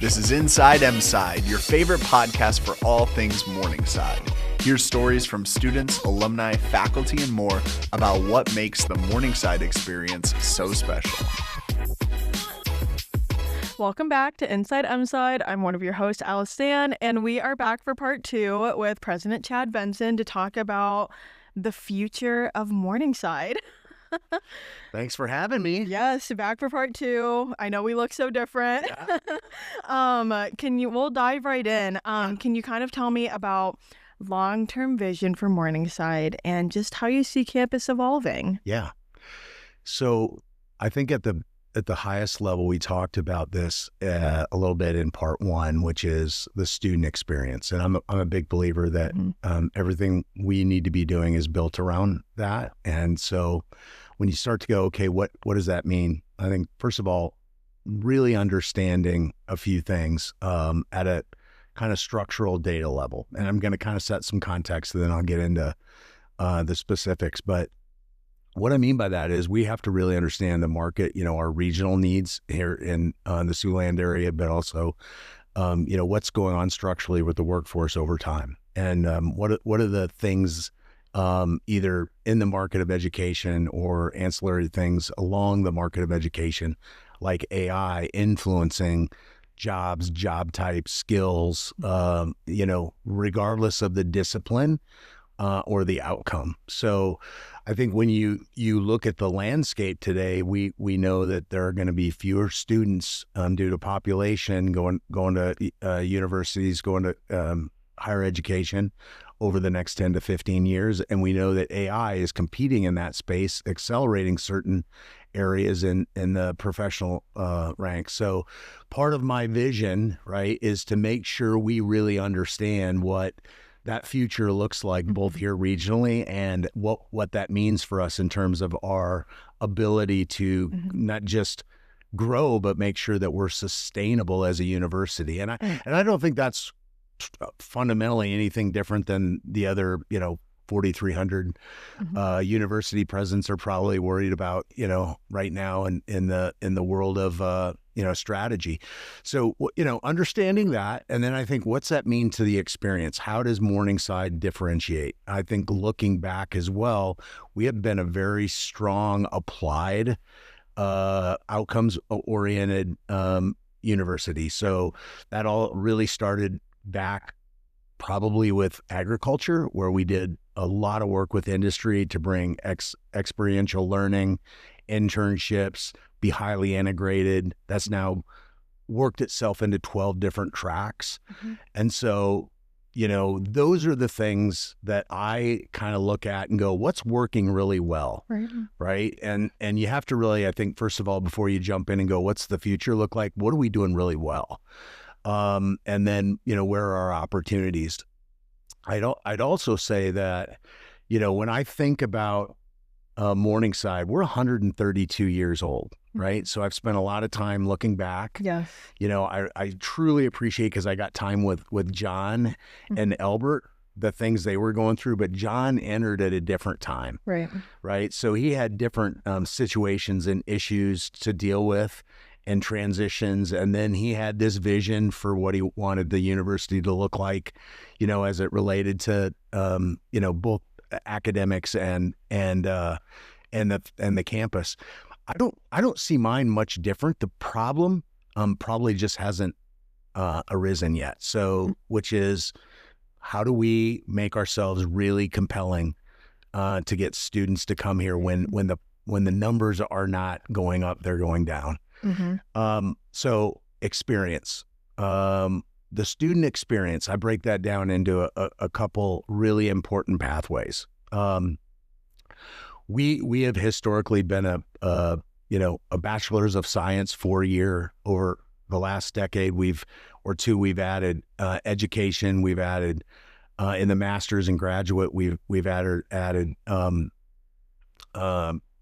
This is Inside Mside, your favorite podcast for all things Morningside. Hear stories from students, alumni, faculty, and more about what makes the Morningside experience so special. Welcome back to Inside Mside. I'm one of your hosts, Alice Stan, and we are back for part 2 with President Chad Benson to talk about the future of Morningside. Thanks for having me. Yes, back for part 2. I know we look so different. Yeah. We'll dive right in. Can you kind of tell me about long-term vision for Morningside and just how you see campus evolving? Yeah. So I think at the highest level, we talked about this a little bit in part 1, which is the student experience. And I'm a big believer that everything we need to be doing is built around that. And so when you start to go, okay, what does that mean? I think, first of all, really understanding a few things at a kind of structural data level. And I'm going to kind of set some context, and then I'll get into the specifics. But what I mean by that is we have to really understand the market, our regional needs here in the Siouxland area, but also, what's going on structurally with the workforce over time. And what are the things either in the market of education or ancillary things along the market of education, like AI influencing jobs, job types, skills, regardless of the discipline or the outcome. So I think when you look at the landscape today, we know that there are going to be fewer students due to population going to universities, going to higher education over the next 10 to 15 years. And we know that AI is competing in that space, accelerating certain areas in the professional ranks. So part of my vision, right, is to make sure we really understand what that future looks like, both here regionally and what that means for us in terms of our ability to not just grow, but make sure that we're sustainable as a university. And I don't think that's fundamentally anything different than the other, 4,300 university presidents are probably worried about, right now in the world of, strategy. So, understanding that, and then I think, what's that mean to the experience? How does Morningside differentiate? I think looking back as well, we have been a very strong applied, outcomes-oriented university. So that all really started back probably with agriculture, where we did a lot of work with industry to bring experiential learning, internships, be highly integrated. That's now worked itself into 12 different tracks. And so, those are the things that I kind of look at and go, what's working really well, right? And you have to really, I think, first of all, before you jump in and go, what's the future look like? What are we doing really well? And then, where are our opportunities? I'd also say that, when I think about Morningside, we're 132 years old, right? So I've spent a lot of time looking back. Yes. I truly appreciate, because I got time with John and Albert, the things they were going through, but John entered at a different time. Right. So he had different situations and issues to deal with and transitions. And then he had this vision for what he wanted the university to look like, as it related to, both academics and the campus. I don't see mine much different. The problem probably just hasn't arisen yet. So, which is, how do we make ourselves really compelling to get students to come here when the numbers are not going up, they're going down. So experience, the student experience, I break that down into a couple really important pathways. We have historically been a bachelor's of science 4-year. Over the last decade, we've added education. We've added in the master's and graduate, we've added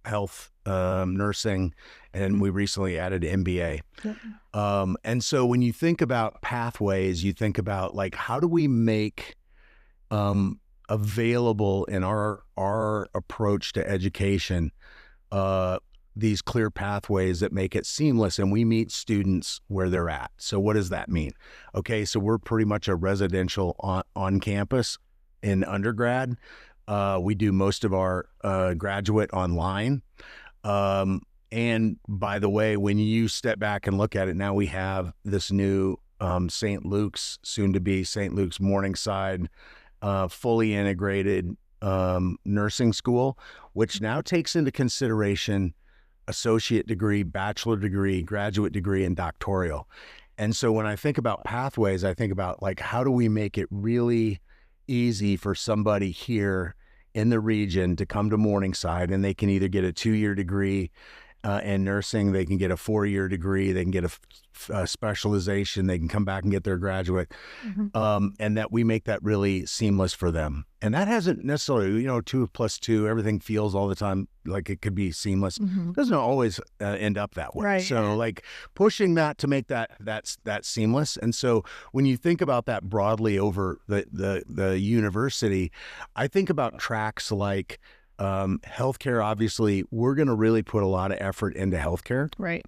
health, nursing, and we recently added MBA. And so when you think about pathways, you think about, like, how do we make available in our approach to education these clear pathways that make it seamless, and we meet students where they're at. So what does that mean? Okay, so we're pretty much a residential on campus in undergrad. We do most of our graduate online. And by the way, when you step back and look at it, now we have this new St. Luke's, soon to be St. Luke's Morningside, fully integrated nursing school, which now takes into consideration associate degree, bachelor degree, graduate degree, and doctoral. And so when I think about pathways, I think about like, how do we make it really easy for somebody here in the region to come to Morningside, and they can either get a 2-year degree in nursing, they can get a 4-year degree, they can get a specialization, they can come back and get their graduate, and that we make that really seamless for them. And that hasn't necessarily, 2+2, everything feels all the time like it could be seamless. Doesn't always end up that way. Right. So like pushing that to make that seamless. And so when you think about that broadly over the university, I think about tracks like healthcare. Obviously, we're going to really put a lot of effort into healthcare. Right.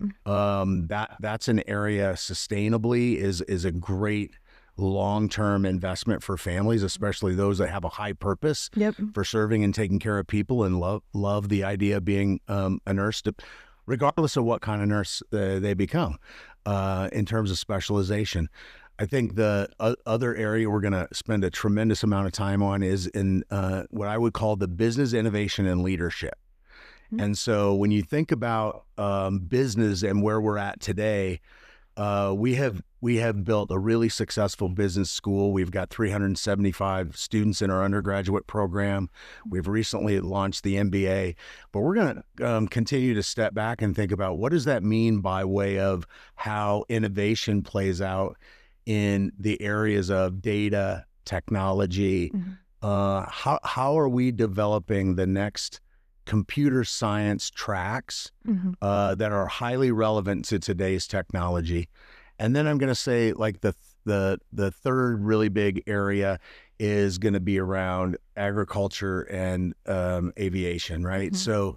That's an area sustainably is a great long-term investment for families, especially those that have a high purpose for serving and taking care of people, and love the idea of being a nurse, regardless of what kind of nurse they become in terms of specialization. I think the other area we're going to spend a tremendous amount of time on is in what I would call the business innovation and leadership. And so when you think about business and where we're at today, we have built a really successful business school. We've got 375 students in our undergraduate program. We've recently launched the MBA, but we're going to continue to step back and think about what does that mean by way of how innovation plays out in the areas of data, technology. How are we developing the next computer science tracks that are highly relevant to today's technology? And then I'm going to say like the third really big area is going to be around agriculture and aviation, right? So,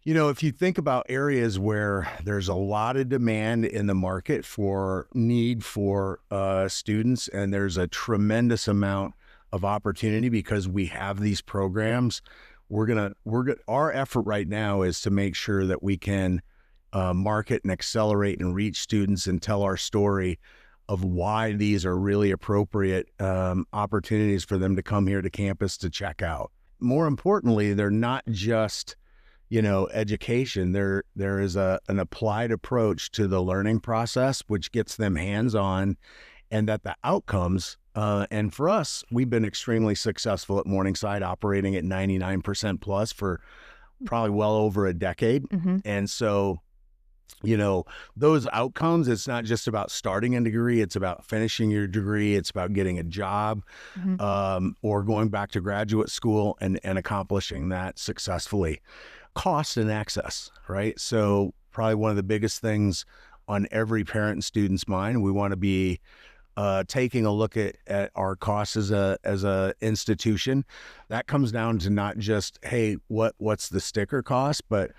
if you think about areas where there's a lot of demand in the market for need for students, and there's a tremendous amount of opportunity because we have these programs, our effort right now is to make sure that we can market and accelerate and reach students and tell our story of why these are really appropriate opportunities for them to come here to campus to check out. More importantly, they're not just education. There is an applied approach to the learning process, which gets them hands-on, and that the outcomes, and for us, we've been extremely successful at Morningside, operating at 99% plus for probably well over a decade. And so, those outcomes, it's not just about starting a degree, it's about finishing your degree, it's about getting a job, or going back to graduate school and accomplishing that successfully. Cost and access, right? So probably one of the biggest things on every parent and student's mind, we want to be taking a look at our costs as a institution. That comes down to not just, hey, what's the sticker cost, but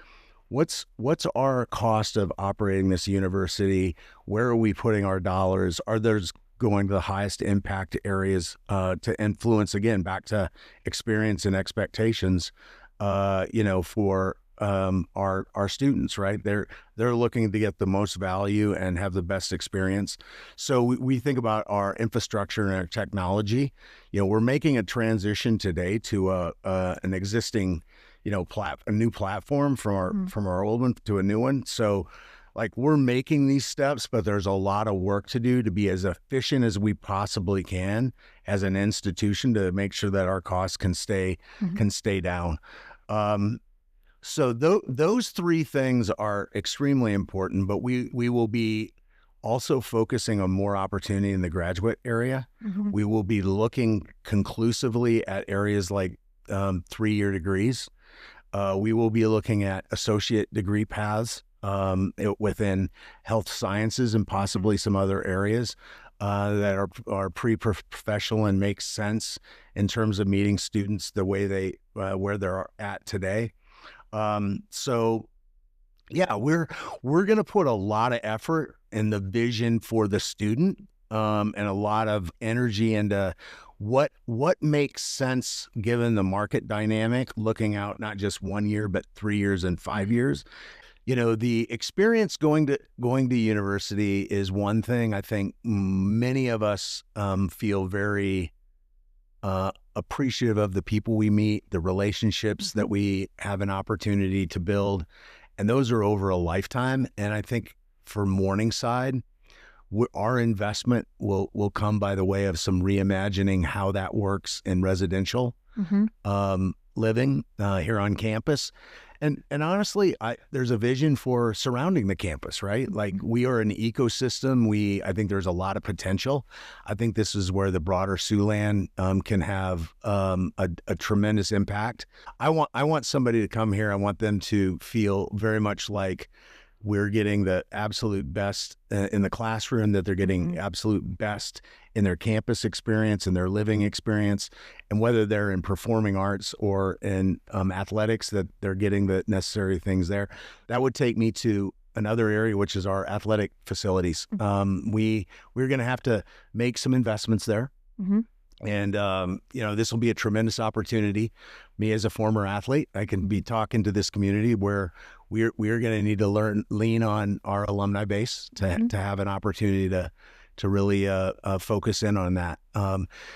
what's our cost of operating this university? Where are we putting our dollars? Are those going to the highest impact areas to influence, again, back to experience and expectations, for our students, right? They're looking to get the most value and have the best experience. So we think about our infrastructure and our technology. We're making a transition today to an existing, a new platform from our old one to a new one. So like we're making these steps, but there's a lot of work to do to be as efficient as we possibly can as an institution to make sure that our costs can stay down. So those three things are extremely important, but we will be also focusing on more opportunity in the graduate area. We will be looking conclusively at areas like 3-year degrees. We will be looking at associate degree paths within health sciences and possibly some other areas that are pre-professional and make sense in terms of meeting students the way where they're at today. So Yeah, we're going to put a lot of effort in the vision for the student, and a lot of energy into what makes sense given the market dynamic, looking out not just 1 year but 3 years and 5 years. The experience going to university is one thing. I think many of us feel very appreciative of the people we meet, the relationships that we have an opportunity to build, and those are over a lifetime. And I think for Morningside, our investment will come by the way of some reimagining how that works in residential living here on campus. And honestly, there's a vision for surrounding the campus, right? Like, we are an ecosystem. I think there's a lot of potential. I think this is where the broader Siouxland can have a tremendous impact. I want somebody to come here. I want them to feel very much like we're getting the absolute best in the classroom, that they're getting absolute best in their campus experience and their living experience. And whether they're in performing arts or in athletics, that they're getting the necessary things there. That would take me to another area, which is our athletic facilities. We're going to have to make some investments there. And, this will be a tremendous opportunity. Me as a former athlete, I can be talking to this community where we're going to need to lean on our alumni base to have an opportunity to really focus in on that.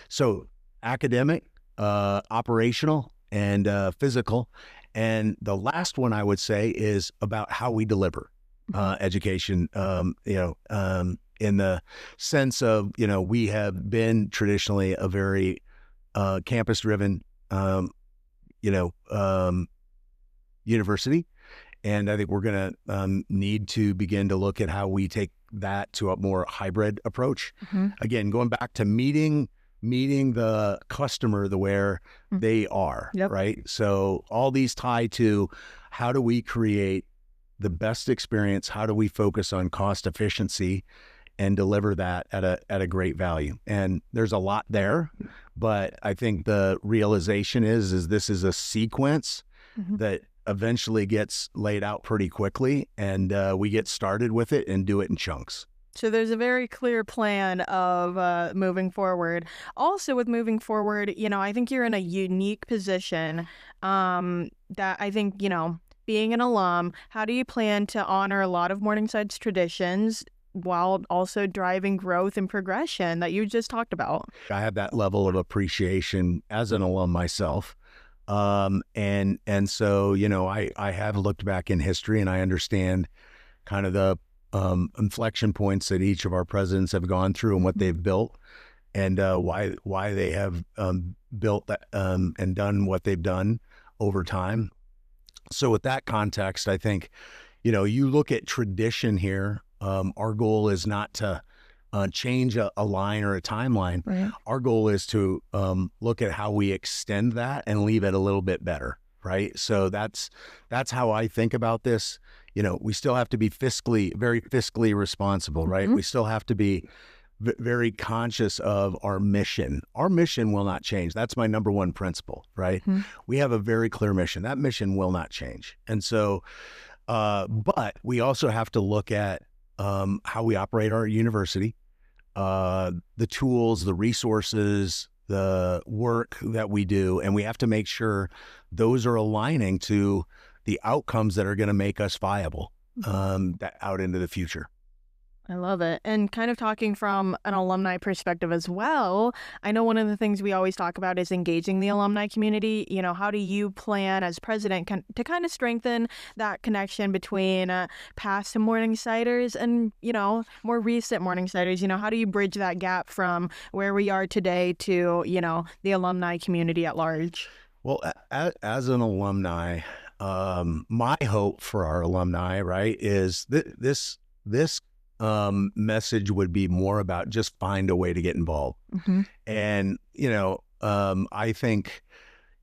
So academic, operational, and physical. And the last one I would say is about how we deliver education, in the sense of, we have been traditionally a very campus-driven, university. And I think we're going to need to begin to look at how we take that to a more hybrid approach. Again, going back to meeting the customer where they are, right? So all these tie to how do we create the best experience? How do we focus on cost efficiency and deliver that at a great value? And there's a lot there, but I think the realization is this is a sequence that eventually gets laid out pretty quickly, and we get started with it and do it in chunks. So there's a very clear plan of moving forward. Also, with moving forward, I think you're in a unique position that I think, being an alum, how do you plan to honor a lot of Morningside's traditions while also driving growth and progression that you just talked about? I have that level of appreciation as an alum myself. And so, I have looked back in history, and I understand kind of the inflection points that each of our presidents have gone through and what they've built, and why they have built that and done what they've done over time. So with that context, I think, you look at tradition here. Our goal is not to change a line or a timeline. Right. Our goal is to look at how we extend that and leave it a little bit better, right? So that's how I think about this. We still have to be very fiscally responsible, right? We still have to be very conscious of our mission. Our mission will not change. That's my number one principle, right? We have a very clear mission. That mission will not change. And so, but we also have to look at how we operate our university, the tools, the resources, the work that we do, and we have to make sure those are aligning to the outcomes that are going to make us viable that out into the future. I love it. And kind of talking from an alumni perspective as well, I know one of the things we always talk about is engaging the alumni community. How do you plan as president to kind of strengthen that connection between past Morningsiders and, more recent Morningsiders? How do you bridge that gap from where we are today to, the alumni community at large? Well, as an alumni, my hope for our alumni, right, is this message would be more about just find a way to get involved. And, I think,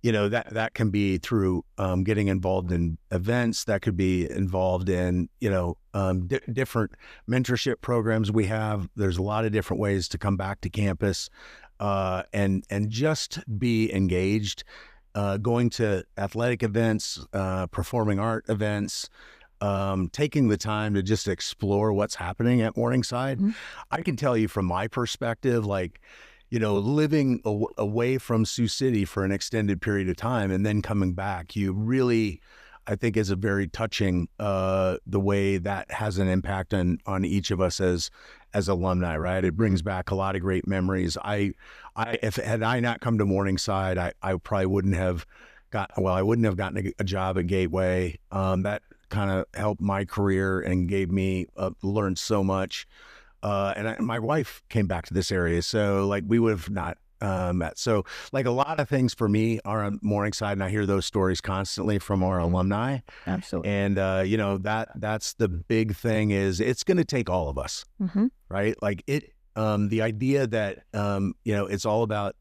that can be through getting involved in events, that could be involved in, different mentorship programs we have. There's a lot of different ways to come back to campus and just be engaged, going to athletic events, performing art events, taking the time to just explore what's happening at Morningside. I can tell you from my perspective, like, living away from Sioux City for an extended period of time and then coming back, you really, I think, is a very touching the way that has an impact on each of us as alumni, right? It brings back a lot of great memories. If had I not come to Morningside, I probably wouldn't have gotten a job at Gateway. That kind of helped my career and gave me learned so much. My wife came back to this area, so like we would have not met. So like a lot of things for me are on Morningside, and I hear those stories constantly from our alumni. Absolutely. And that's the big thing is it's going to take all of us, right? Like the idea that it's all about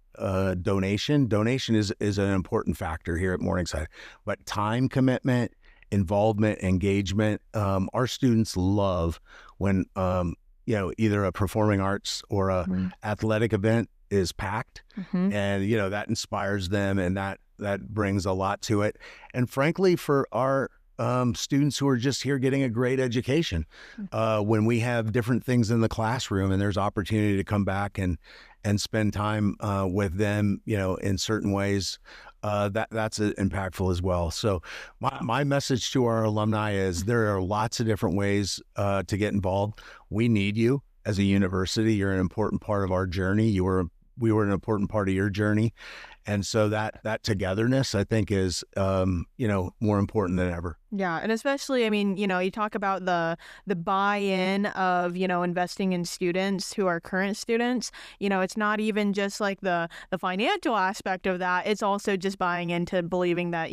donation. Donation is an important factor here at Morningside, but time commitment, involvement, engagement. Our students love when either a performing arts or a athletic event is packed, and that inspires them, and that brings a lot to it. And frankly, for our students who are just here getting a great education, when we have different things in the classroom and there's opportunity to come back and spend time with them, in certain ways, that's impactful as well. So my message to our alumni is there are lots of different ways to get involved. We need you as a university. You're an important part of our journey. We were an important part of your journey. And so that togetherness, I think, is, more important than ever. Yeah. And especially, I mean, you talk about the buy-in of, investing in students who are current students. It's not even just like the financial aspect of that. It's also just buying into believing that,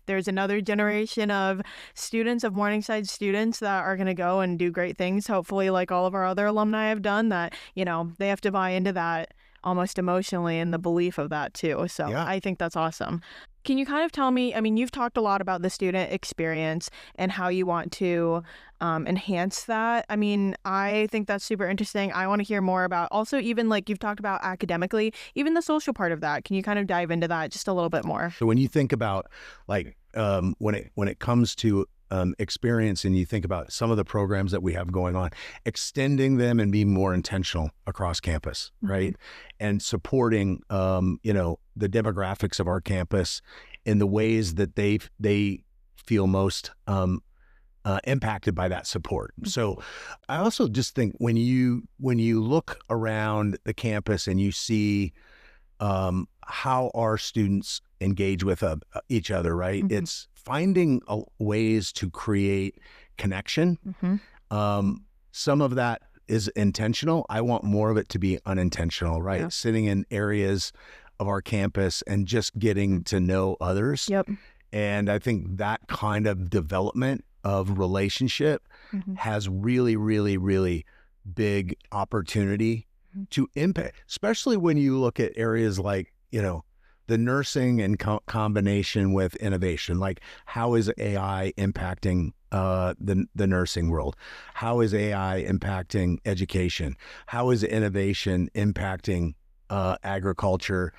there's another generation of students, of Morningside students that are going to go and do great things. Hopefully, like all of our other alumni have done, that, they have to buy into that almost emotionally, and the belief of that too. So yeah. I think that's awesome. Can you kind of tell me, I mean, you've talked a lot about the student experience and how you want to enhance that. I mean, I think that's super interesting. I want to hear more about also even like you've talked about academically, even the social part of that. Can you kind of dive into that just a little bit more? So when you think about like when it comes to experience, and you think about some of the programs that we have going on, extending them and being more intentional across campus, right? And supporting, the demographics of our campus in the ways that they feel most impacted by that support. So I also just think when you look around the campus and you see how our students engage with each other, right? It's finding ways to create connection. Some of that is intentional. I want more of it to be unintentional, right? Yeah. Sitting in areas of our campus and just getting to know others. Yep. And I think that kind of development of relationship has really, really, really big opportunity to impact, especially when you look at areas like, the nursing and combination with innovation. Like, how is AI impacting the nursing world? How is AI impacting education? How is innovation impacting agriculture?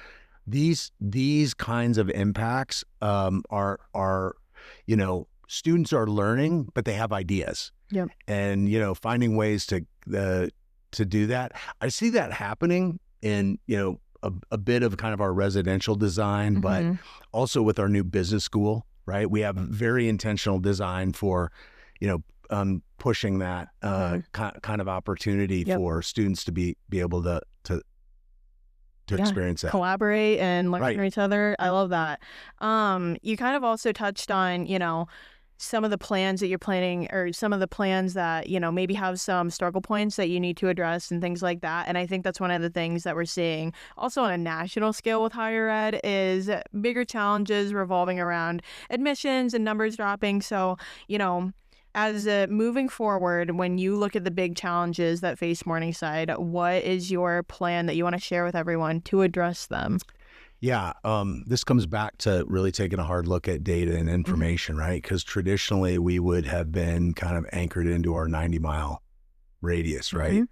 These kinds of impacts are students are learning, but they have ideas. Yep. And finding ways to do that. I see that happening in a bit of kind of our residential design, but also with our new business school, right? We have very intentional design for, pushing that kind of opportunity for students to be able to experience that. Collaborate and learn from each other. I love that. You kind of also touched on, some of the plans that you're planning, or some of the plans that, maybe have some struggle points that you need to address and things like that. And I think that's one of the things that we're seeing also on a national scale with higher ed is bigger challenges revolving around admissions and numbers dropping. So, as moving forward, when you look at the big challenges that face Morningside, what is your plan that you want to share with everyone to address them? Yeah, this comes back to really taking a hard look at data and information, right? Because traditionally we would have been kind of anchored into our 90-mile radius, right?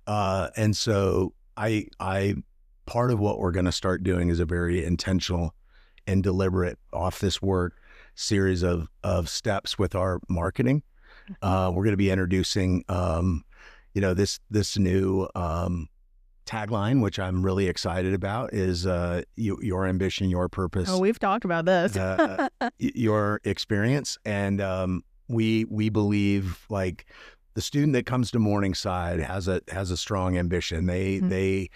And so I part of what we're going to start doing is a very intentional and deliberate off this work series of steps with our marketing. We're going to be introducing, this new tagline, which I'm really excited about, is your ambition, your purpose. Oh, we've talked about this. Your experience. And we believe, like, the student that comes to Morningside has a strong ambition. This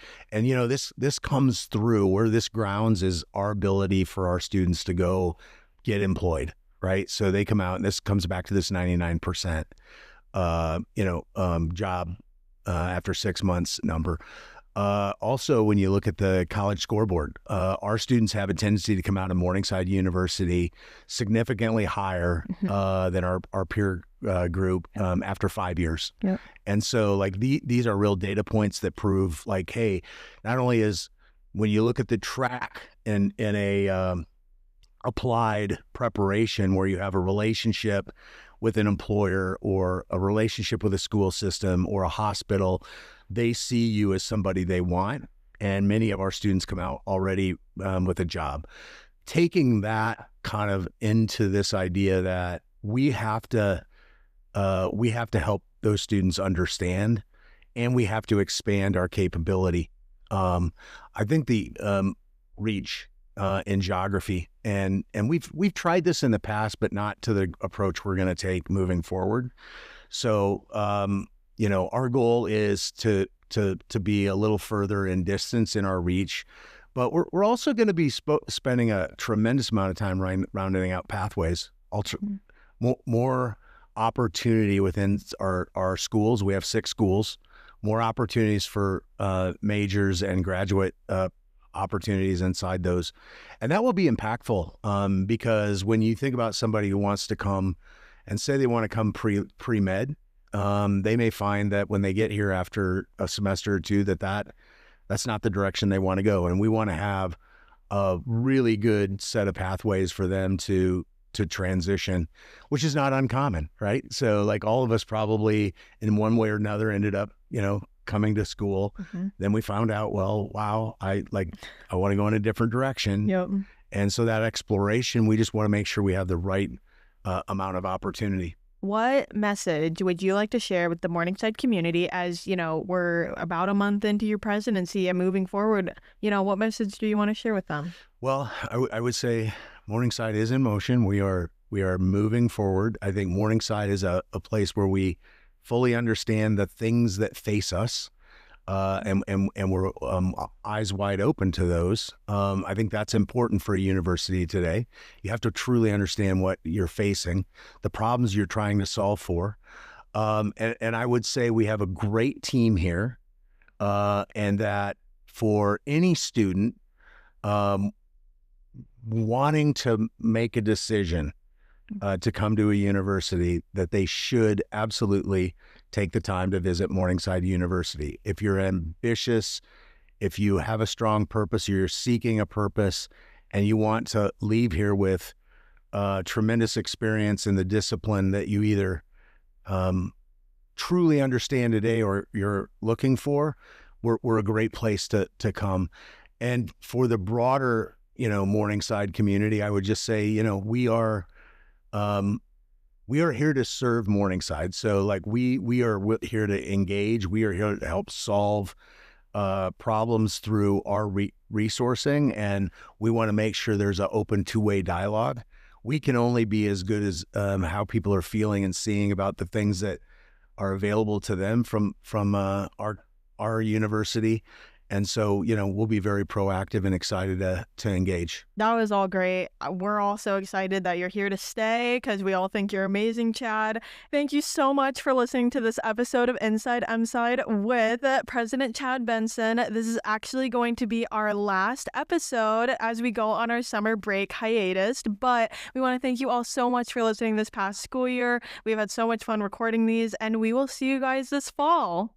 comes through where this grounds is our ability for our students to go get employed, right? So they come out, and this comes back to this 99% job after 6 months number. Also, when you look at the college scoreboard, our students have a tendency to come out of Morningside University significantly higher than our peer group after 5 years. Yep. And so, like, these are real data points that prove, like, hey, not only is, when you look at the track in a applied preparation where you have a relationship with an employer or a relationship with a school system or a hospital, they see you as somebody they want. And many of our students come out already with a job. Taking that kind of into this idea that we have to help those students understand, and we have to expand our capability. I think the reach in geography, and we've tried this in the past, but not to the approach we're going to take moving forward. So our goal is to be a little further in distance in our reach, but we're also going to be spending a tremendous amount of time rounding out pathways, more opportunity within our schools. We have 6 schools, more opportunities for majors and graduate opportunities inside those. And that will be impactful because when you think about somebody who wants to come and say they want to come pre-med, they may find that when they get here after a semester or two, that's not the direction they want to go. And we want to have a really good set of pathways for them to transition, which is not uncommon, right? So, like, all of us probably in one way or another ended up, coming to school. Then we found out, well, wow, I want to go in a different direction. Yep. And so that exploration, we just want to make sure we have the right amount of opportunity. What message would you like to share with the Morningside community as, we're about a month into your presidency and moving forward? What message do you want to share with them? Well, I would say Morningside is in motion. We are moving forward. I think Morningside is a place where we fully understand the things that face us, and we're eyes wide open to those. I think that's important for a university today. You have to truly understand what you're facing, the problems you're trying to solve for. And I would say we have a great team here, and that for any student wanting to make a decision to come to a university, that they should absolutely take the time to visit Morningside University. If you're ambitious, if you have a strong purpose, you're seeking a purpose, and you want to leave here with tremendous experience in the discipline that you either truly understand today or you're looking for, we're a great place to come. And for the broader, Morningside community, I would just say, we are here to serve Morningside. So, like, we are here to engage. We are here to help solve problems through our resourcing, and we want to make sure there's an open two-way dialogue. We can only be as good as how people are feeling and seeing about the things that are available to them from our university. And so, we'll be very proactive and excited to engage. That was all great. We're all so excited that you're here to stay because we all think you're amazing, Chad. Thank you so much for listening to this episode of Inside Mside with President Chad Benson. This is actually going to be our last episode as we go on our summer break hiatus, but we want to thank you all so much for listening this past school year. We've had so much fun recording these, and we will see you guys this fall.